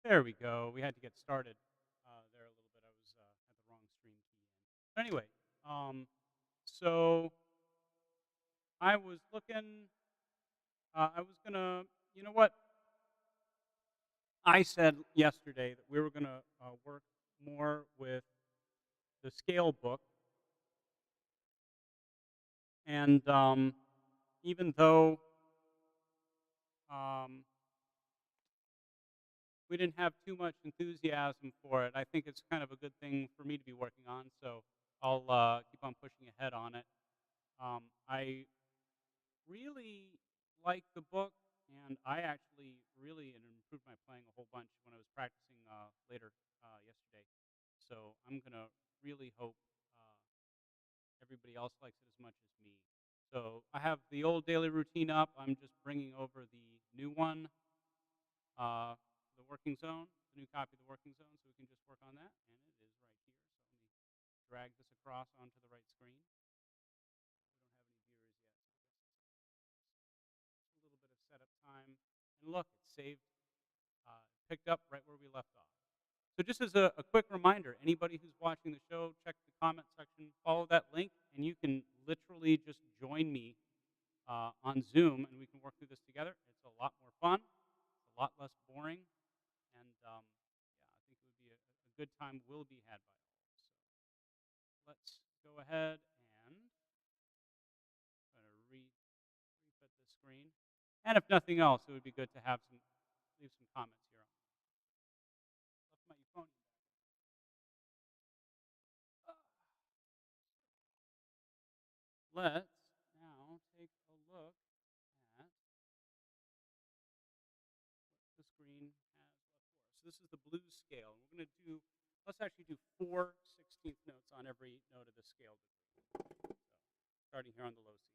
There we go. We had to get started there a little bit. I was had the wrong stream key in. But anyway, um, so I was looking. I was gonna. You know what? I said yesterday that we were gonna work more with the scale book, and even though um, we didn't have too much enthusiasm for it, I think it's kind of a good thing for me to be working on. So I'll keep on pushing ahead on it. I really like the book, and I actually really improved my playing a whole bunch when I was practicing later yesterday. So I'm gonna really hope everybody else likes it as much as me. So I have the old daily routine up. I'm just bringing over the new one, the working zone, the new copy of the working zone, so we can just work on that. And it is right here. So let me drag this across onto the right screen. We don't have any viewers yet, so just a little bit of setup time. And look, it's saved, picked up right where we left off. So just as a quick reminder, anybody who's watching the show, check the comment section, follow that link, and you can literally just join me on Zoom, and we can work through this together. It's a lot more fun. It's a lot less boring, and yeah, I think it would be a good time will be had by all. So let's go ahead and try to refit the screen. And if nothing else, it would be good to have leave some comments here. Left my euphonium back. Let's now take a look at what the screen has left for us. So this is the blues scale. We're going to do, let's actually do 4/16 notes on every note of the scale. So starting here on the low C.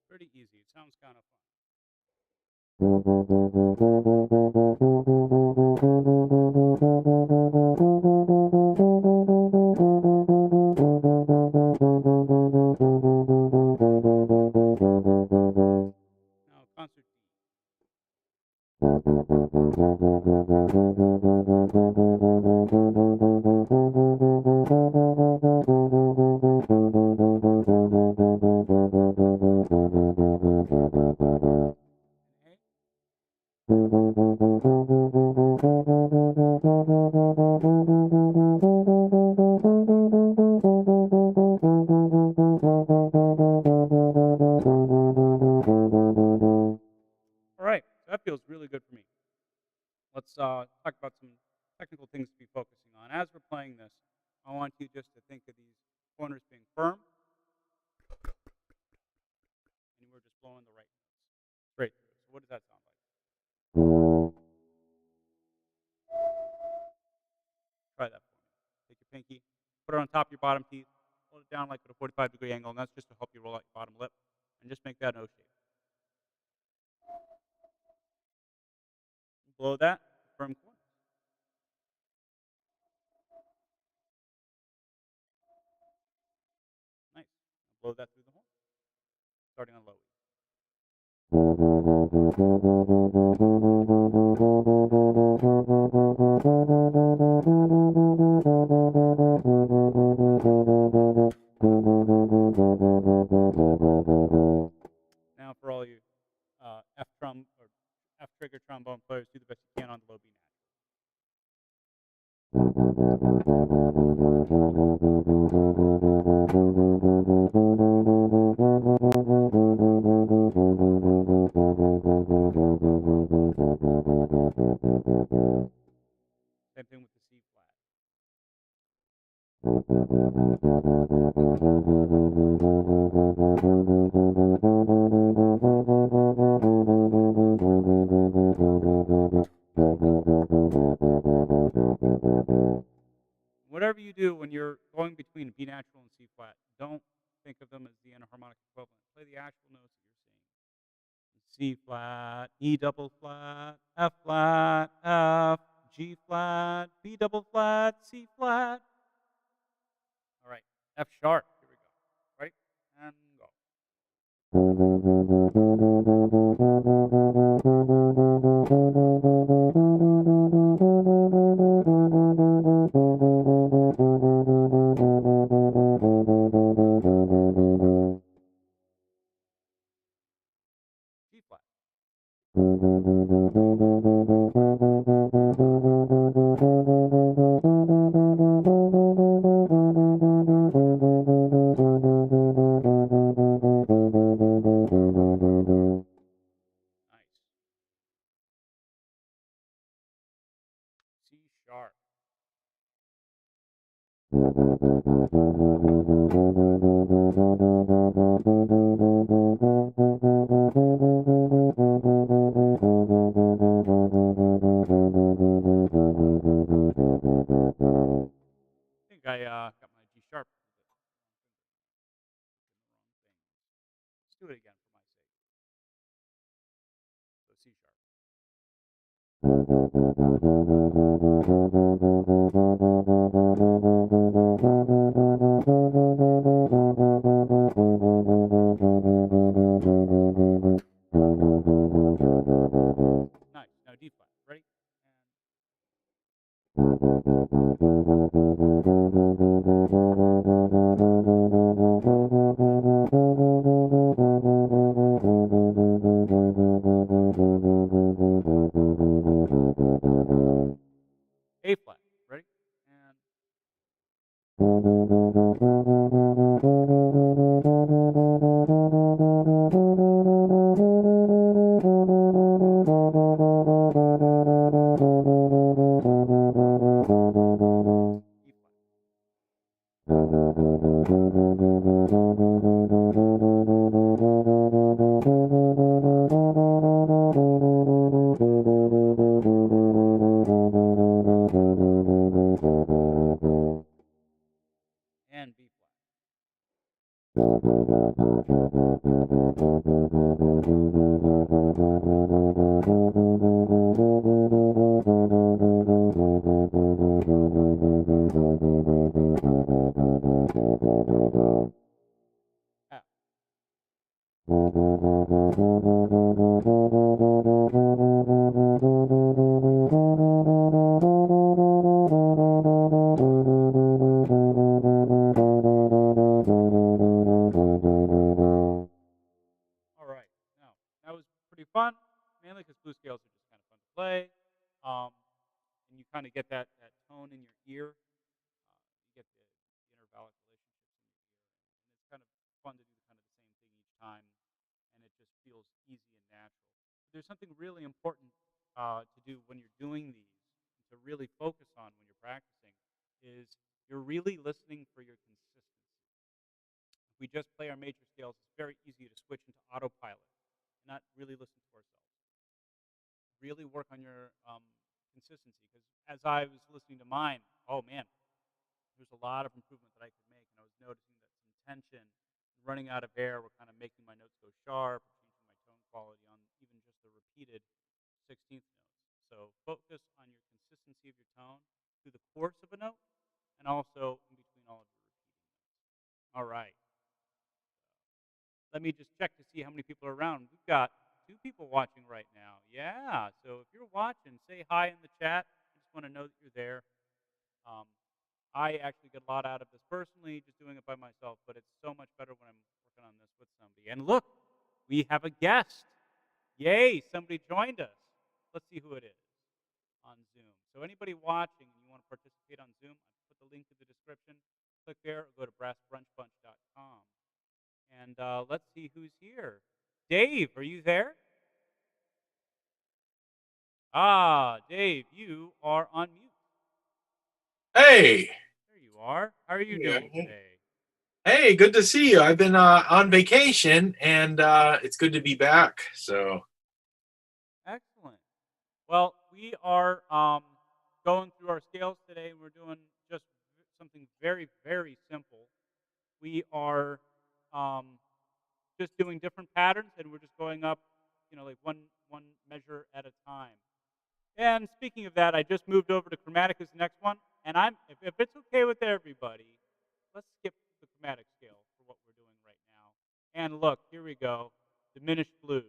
Pretty easy. It sounds kind of fun. Now concert D. And A. All right, so that feels really good for me. Let's talk about some technical things to be focusing on. As we're playing this, I want you just to think of these corners being firm, and we're just blowing the right notes straight through. So what does that sound like? Try that for me. Take your pinky, put it on top of your bottom teeth, hold it down like at a 45-degree angle, and that's just to help you roll out your bottom lip, and just make that an O shape. Blow that, firm corners. Nice. Now blow that through the hole, starting on low E. Now for all you F trigger trombone players, do the best you can on the low B natural. Same thing with the C flat. Whatever you do when you're going between B natural and C flat, don't think of them as the enharmonic equivalent. Play the actual notes that you're seeing. C flat, E double flat, F, G flat, B double flat, C flat. All right, F sharp. Here we go. Right and go. G flat. Nice. C sharp. I think I got my G sharp. Let's do it again for my sake. So C sharp. Nice. Now D flat. Ready? A flat. Ready? And E flat. And B flat. F. All right. Now that was pretty fun, mainly because blues scales are just kind of fun to play, um, and you kind of get that tone in your ear. You get the intervallic relationships in your ear, and it's kind of fun to do kind of the same thing each time, and it just feels easy and natural. But there's something really important to do when you're doing these, to really focus on when you're practicing, is you're really listening for your consistency. If we just play our major scales, it's very easy to switch into autopilot and not really listen to ourselves. Really work on your consistency, because as I was listening to mine, oh man, there's a lot of improvement that I could make, and I was noticing that some tension, running out of air, were kind of making my notes go sharp, or changing my tone quality on even just the repeated 16th notes. So focus on your consistency of your tone through the course of a note, and also in between all of your repeating notes. All right. Let me just check to see how many people are around. We've got 2 people watching right now. Yeah. So if you're watching, say hi in the chat. I just want to know that you're there. Um, I actually get a lot out of this personally, just doing it by myself, but it's so much better when I'm working on this with somebody. And look, we have a guest. Yay, somebody joined us. Let's see who it is on Zoom. So anybody watching and you want to participate on Zoom, I put the link in the description. Click there or go to brassbrunchbunch.com. And let's see who's here. Dave, are you there? Ah, Dave, you are on mute. Hey. There you are. How are you Yeah. doing today? Hey, good to see you. I've been on vacation, and it's good to be back. So, Excellent. Well, we are going through our scales today. We're doing just something very, very simple. We are um, just doing different patterns, and we're just going up, like one measure at a time. And speaking of that, I just moved over to chromatic as the next one, and if it's okay with everybody, let's skip the chromatic scale for what we're doing right now. And look, here we go, diminished blues.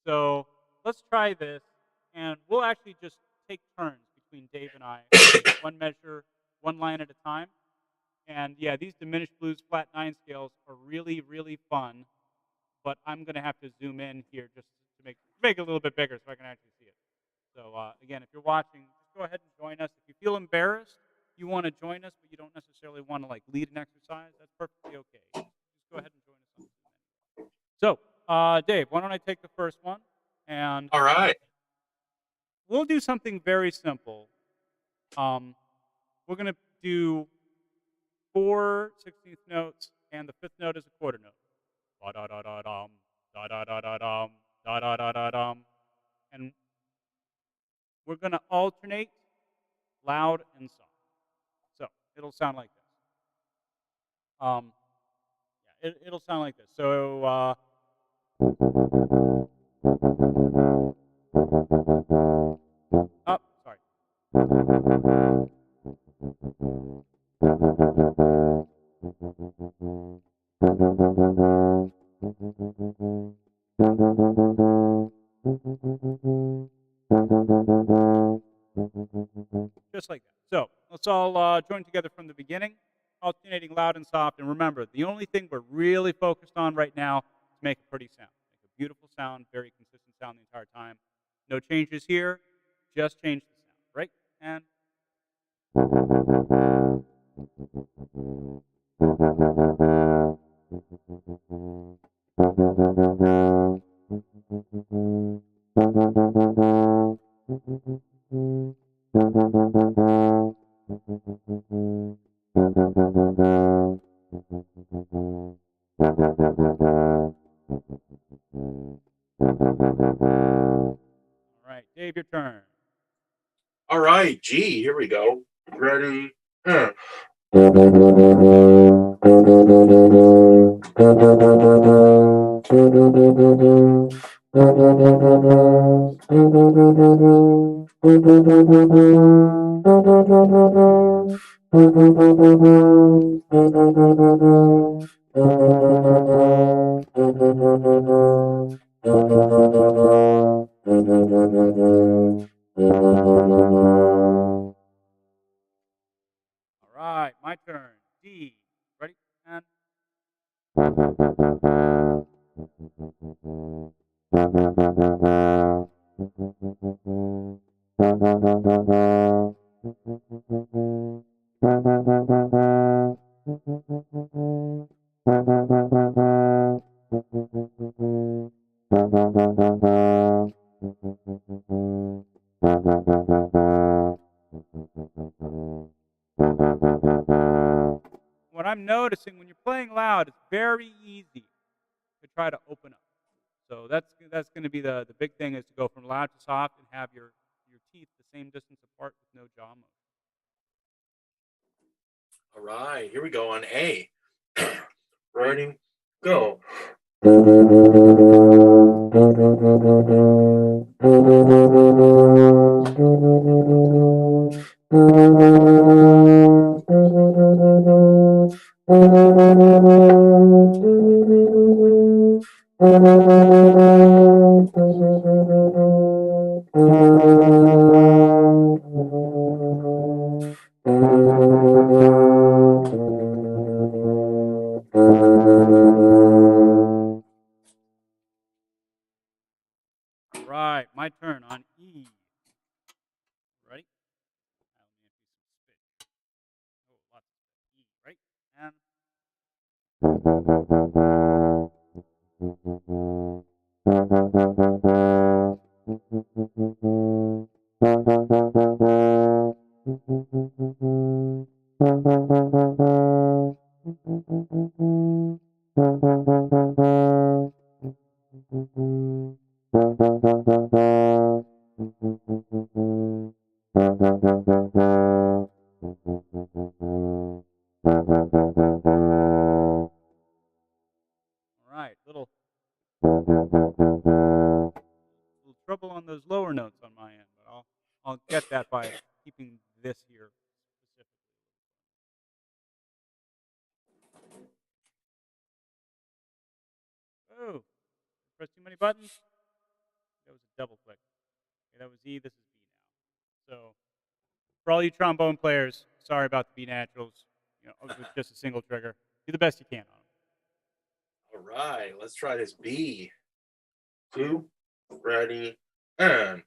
So let's try this, and we'll actually just take turns between Dave and I, one measure, one line at a time. And yeah, these diminished blues flat 9 scales are really, really fun, but I'm going to have to zoom in here just to make it a little bit bigger so I can actually see it. So again, if you're watching, just go ahead and join us. If you feel embarrassed, you want to join us, but you don't necessarily want to like lead an exercise, that's perfectly okay. Just go ahead and join us on Zoom. So, Dave, why don't I take the first one? And All right. we'll do something very simple. We're going to do 4/16 notes, and the fifth note is a quarter note. Da da da da dum, da da da da dum, da da da da dum, and we're going to alternate loud and soft. So it'll sound like this. Yeah, it'll sound like this. So, oh, sorry. Just like that. So let's all join together from the beginning, alternating loud and soft. And remember, the only thing we're really focused on right now is make a pretty sound. Make a beautiful sound, very consistent sound the entire time. No changes here, just change the sound, right? And all right, Dave, your turn. All right. G. Here we go. Ready? All right, my turn. D. Ready? And what I'm noticing when you're playing loud, it's very easy to try to open up. So that's going to be the big thing is to go from loud to soft and have your teeth the same distance apart with no jaw motion. All right. Here we go on A. Ready? Go. All right, my turn on E. Ready? Now, let me do some spit. Oh, lots of spit. E. Right? And all right, little trouble on those lower notes, get that by keeping this here specifically. Oh, press too many buttons. That was a double click. Okay, that was E. This is B now. So for all you trombone players, sorry about the B naturals. With just a single trigger. Do the best you can on them. All right, let's try this B. 2, ready, and.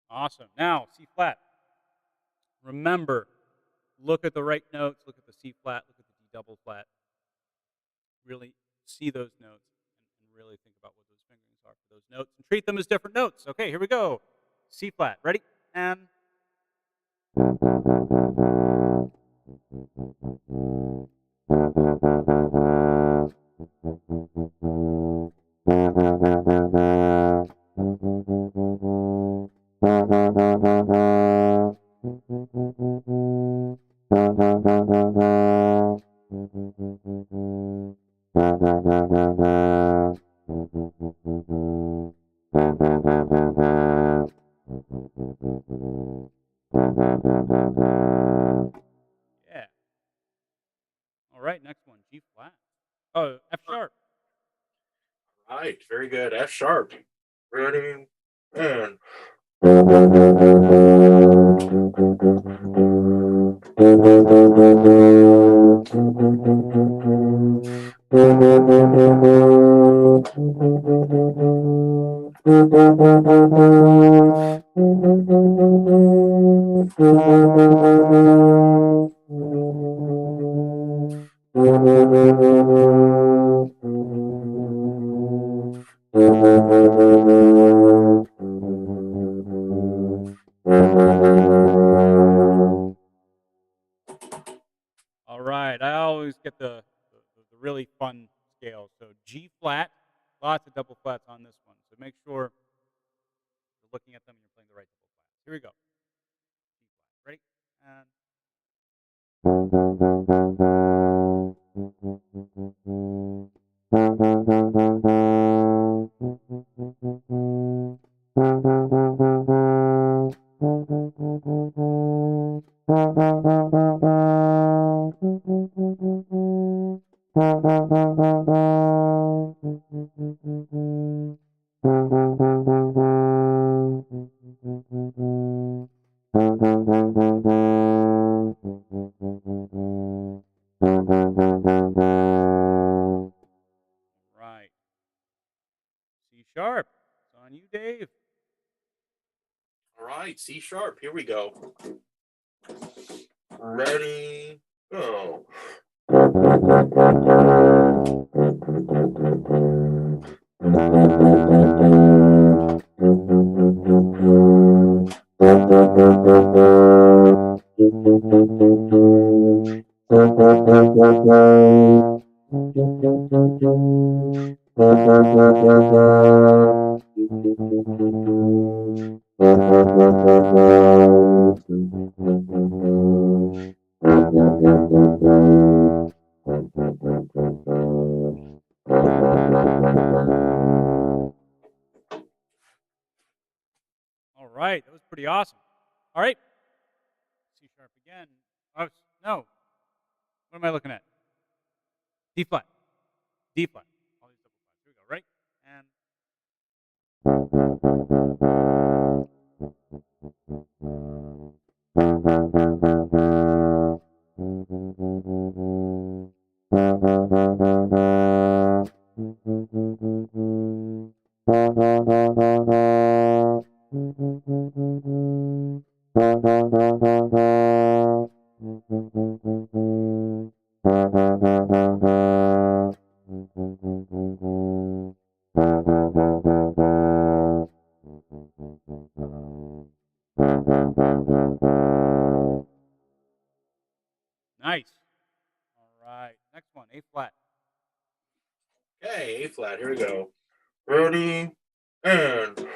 Awesome. Now, C flat. Remember, look at the right notes, look at the C flat, look at the D double flat. Really see those notes and really think about what those fingerings are for those notes and treat them as different notes. Okay, here we go. C flat. Ready? And yeah. All right, next one, G flat. Oh, F sharp. All right, very good. F sharp. Ready, and. All right, I always get the really fun scale. So G flat, lots of double flats on this one. So make sure you're looking at them and you're playing the right double flats. Here we go. G flat. Ready? And right. C sharp. It's on you, Dave. All right, C sharp. Here we go. Ready, go. All right, that was pretty awesome. All right, C sharp again. Oh, no. What am I looking at? D flat. D flat. All these double flats. Here we go. Right? And Nice. All right. Next one, A flat. Okay, A flat. Here we go. Ready and.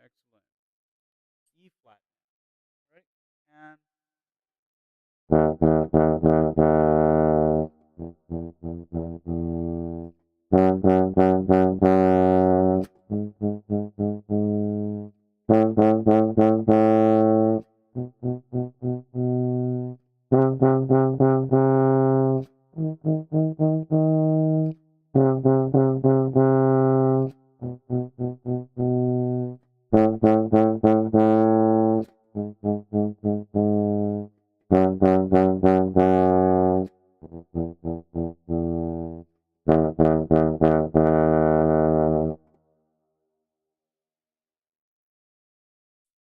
Excellent. E flat. Right. And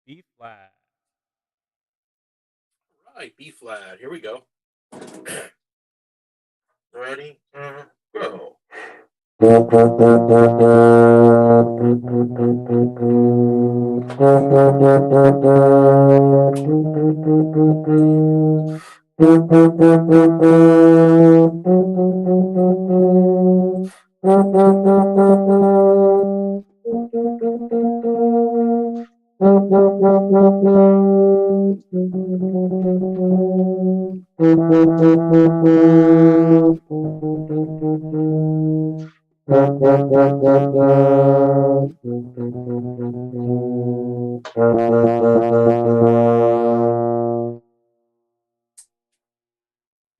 B flat. Right, B flat. Here we go. Ready and go.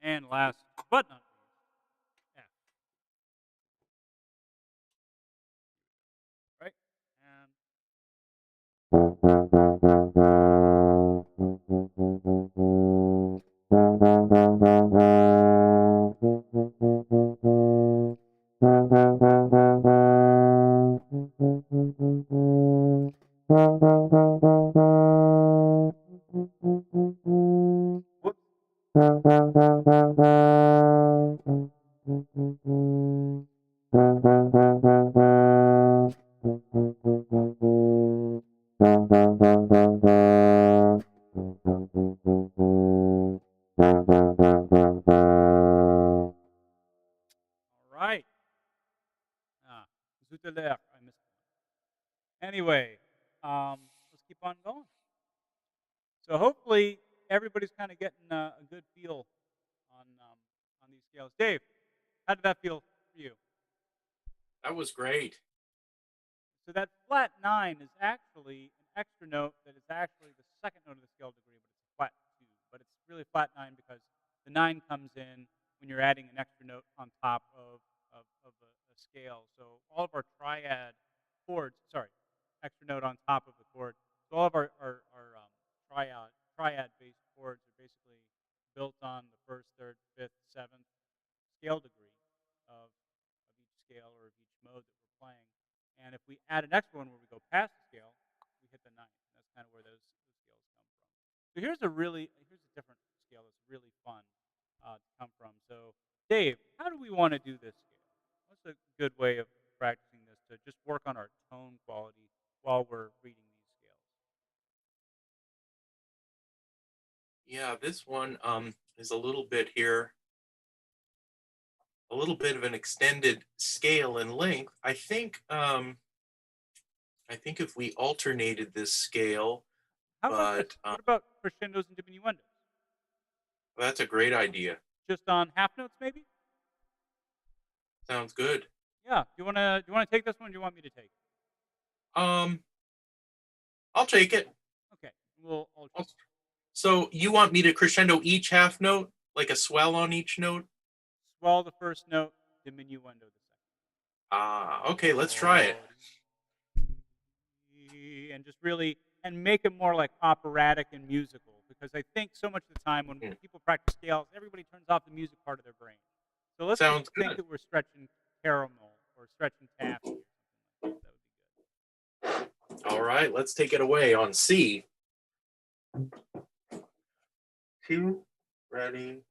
And last but not least, F. Right. And whoops. All right. Ah, Zuteler. I missed one. Anyway, let's keep on going. So hopefully everybody's kind of getting a good feel on these scales. Dave, how did that feel for you? That was great. So that flat 9 is actually an extra note that is actually the second note of the scale degree, but it's a flat 2. But it's really flat 9 because the 9 comes in when you're adding an extra note on top of a scale. So all of our triad chords, sorry, extra note on top of the chord. So all of our triad-based chords are basically built on the first, third, fifth, seventh scale degree of each scale or of each mode that we're playing. And if we add an extra one where we go past the scale, we hit the ninth. And that's kind of where those scales come from. So here's a different scale that's really fun to come from. So Dave, how do we want to do this scale? What's a good way of practicing this to just work on our tone quality while we're reading these scales? Yeah, this one is a little bit here, a little bit of an extended scale in length. I think if we alternated this scale, How about this? but What about crescendos and diminuendos? that's a great idea. Just on half notes, maybe? Sounds good. Yeah. Do you wanna take this one? Or do you want me to take it? Um, I'll take it. Okay. We'll alternate. I'll So you want me to crescendo each half note, like a swell on each note? Swell the first note, diminuendo the Ah, okay, let's try it. second. And just really and make it more like operatic and musical because I think so much of the time when Hmm, people practice scales, everybody turns off the music part of their brain. So let's just sounds think good. that we're stretching caramel or stretching taffy or something like that. That All right, let's take it away on C. Two, ready.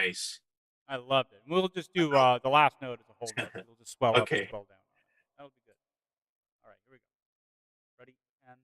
Nice. I loved it. And we'll just do the last note as a whole note. We'll just swell up and Okay. swell down on it. That'll be good. All right, here we go. Ready? And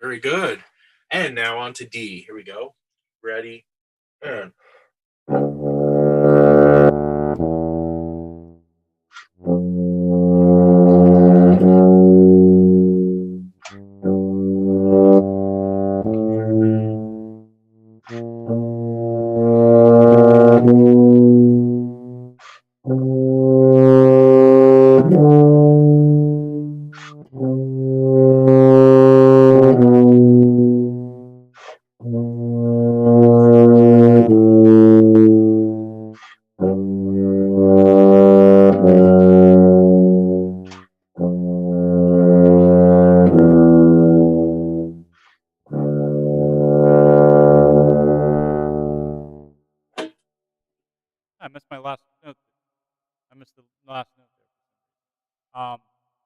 Very good. And now on to D. Here we go. Ready? And I missed my last note. I missed the last note there.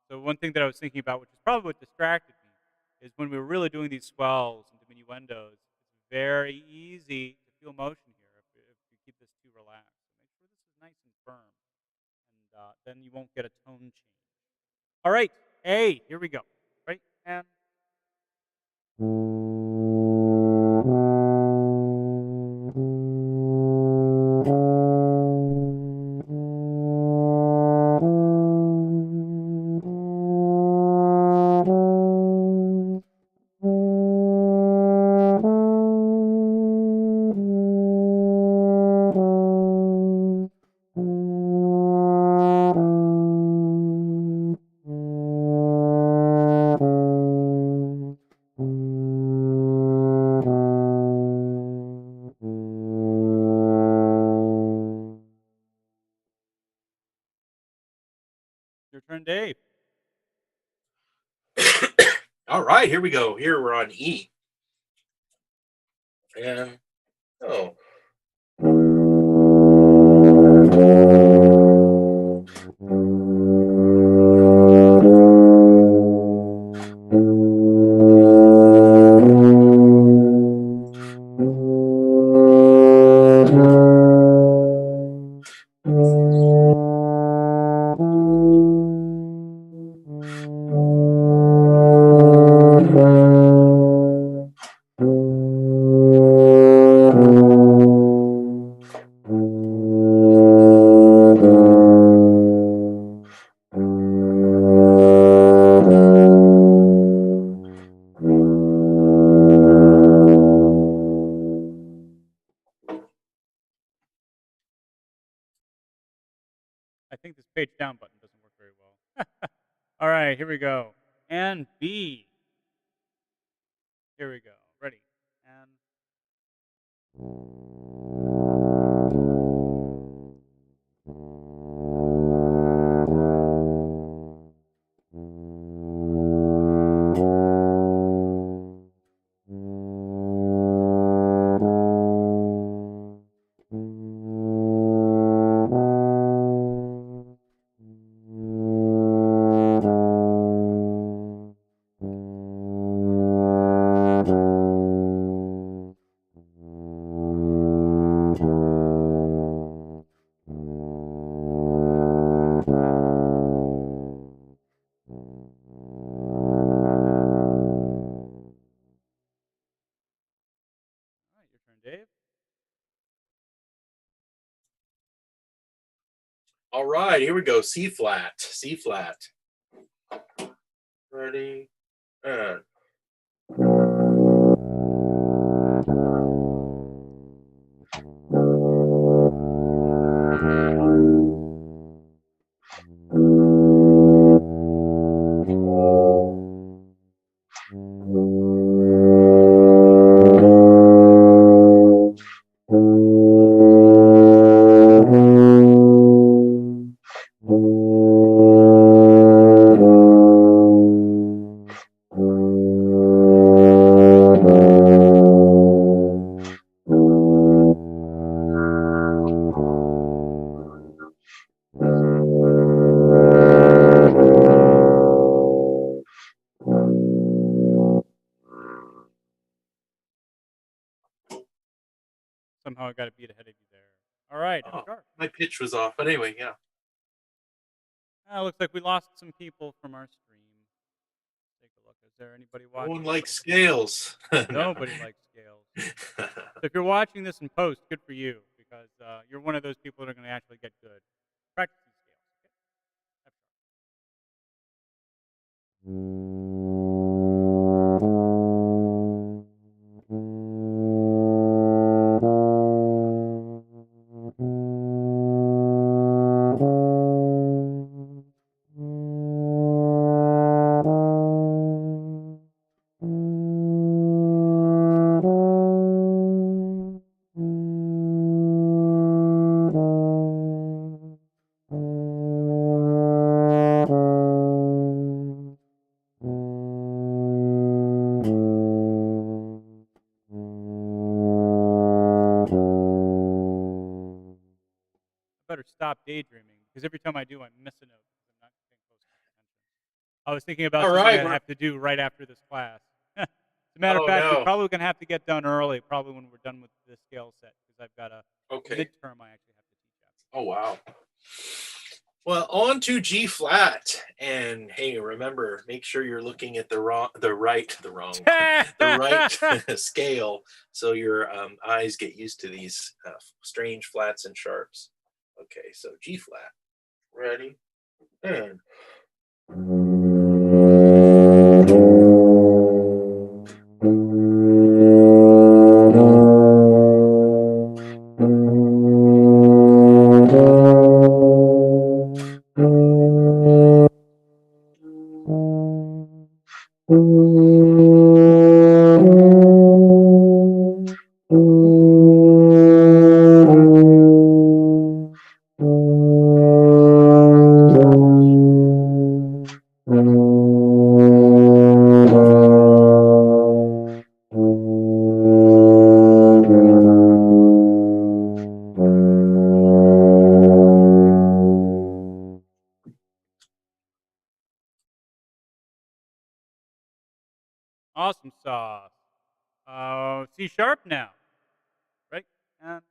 So one thing that I was thinking about, which is probably what distracted me, is when we were really doing these swells and diminuendos. It's very easy to feel motion here if you keep this too relaxed. So make sure this is nice and firm, and then you won't get a tone change. All right, A. Here we go. Right and your turn, Dave. all right, here we go. Here we're on E. And oh. I think this page down button doesn't work very well. All right, here we go. And B. Here we go. Ready. And all right, your turn, Dave. All right, here we go. C flat. C flat. Ready? And Somehow I got a beat ahead of you there. All right, F oh, sharp. my pitch was off. But anyway, yeah. Looks like we lost some people from our stream. Take a look. Is there anybody No one watching? likes scales. No. Nobody likes scales. So if you're watching this in post, good for you because you're one of those people that are going to actually get good. Practice these scales. Okay? F I better stop daydreaming because every time I do, I miss a note because I'm not paying close enough attention. I was thinking about All something right, I we're have to do right after this class. As a matter of oh fact, we're no. probably going to have to get done early, probably when we're done with the scale set because I've got a Okay. midterm I actually have to teach after. Oh wow. Well, on to G flat. And hey, remember, make sure you're looking at the wrong, the right scale so your eyes get used to these strange flats and sharps. Okay, so G flat. Ready? And Awesome sauce. C sharp now, right? And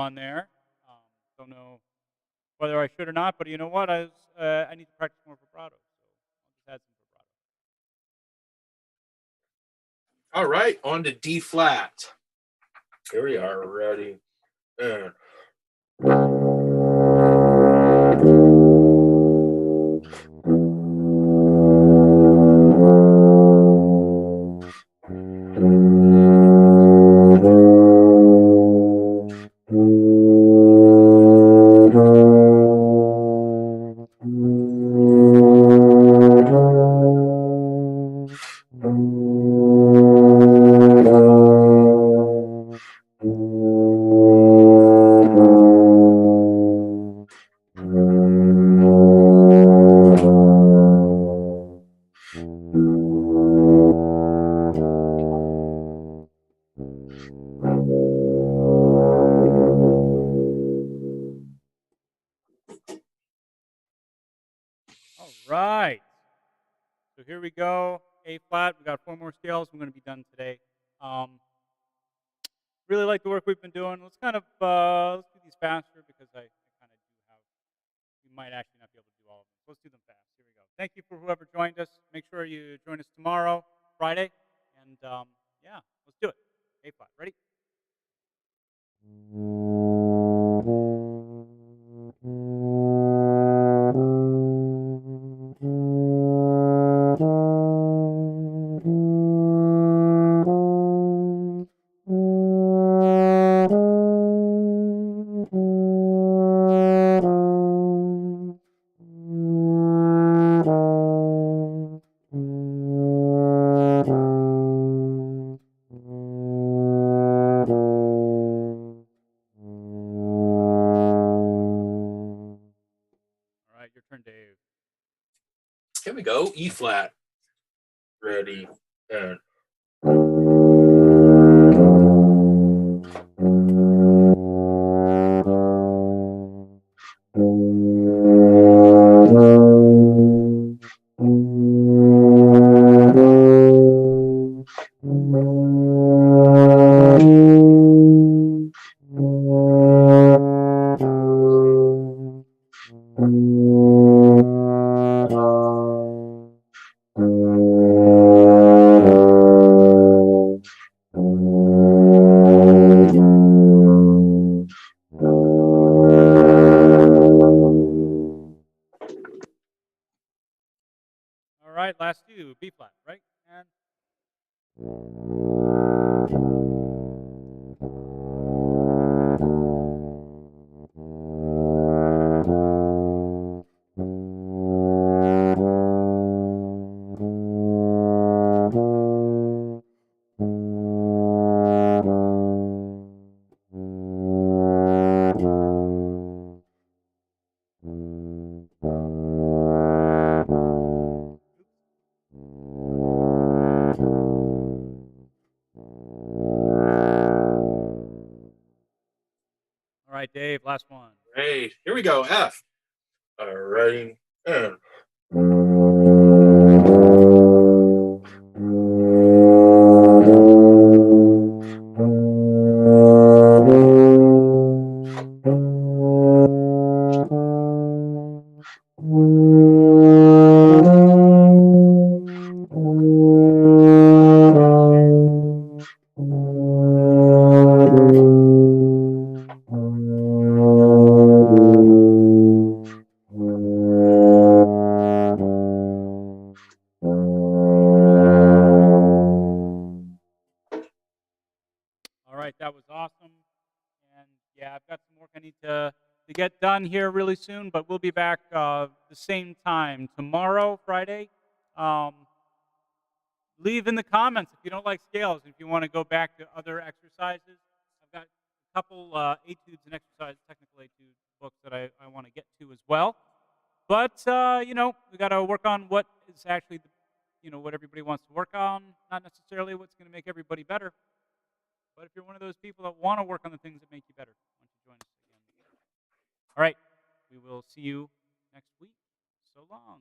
on there. Um, don't know whether I should or not, but you know what? I need to practice more vibrato, so I'll just add some vibrato. All right, on to D flat. Here we are, ready. And All right. So here we go. A flat. We got 4 more scales. We're going to be done today. Um, really like the work we've been doing. Let's kind of let's do these faster because I kind of do have. We might actually not be able to do all of them. So let's do them fast. Here we go. Thank you for whoever joined us. Make sure you join us tomorrow, Friday, and yeah, let's do it. A flat. Ready? All right, your turn, Dave. here we go, E flat. Ready. And All right, last two. B flat, right? And all right, Dave. Last one. hey, here we go, F. All right. And All right, that was awesome. And yeah, I've got some work I need to get done here really soon, but we'll be back the same time tomorrow, Friday. Um, leave in the comments if you don't like scales, if you want to go back to other exercises. I've got a couple etudes and exercise, technical etude books that I want to get to as well. But, you know, we got to work on what is actually, what everybody wants to work on, not necessarily what's going to make everybody better. But if you're one of those people that want to work on the things that make you better, why don't you join us again? All right. We will see you next week. So long.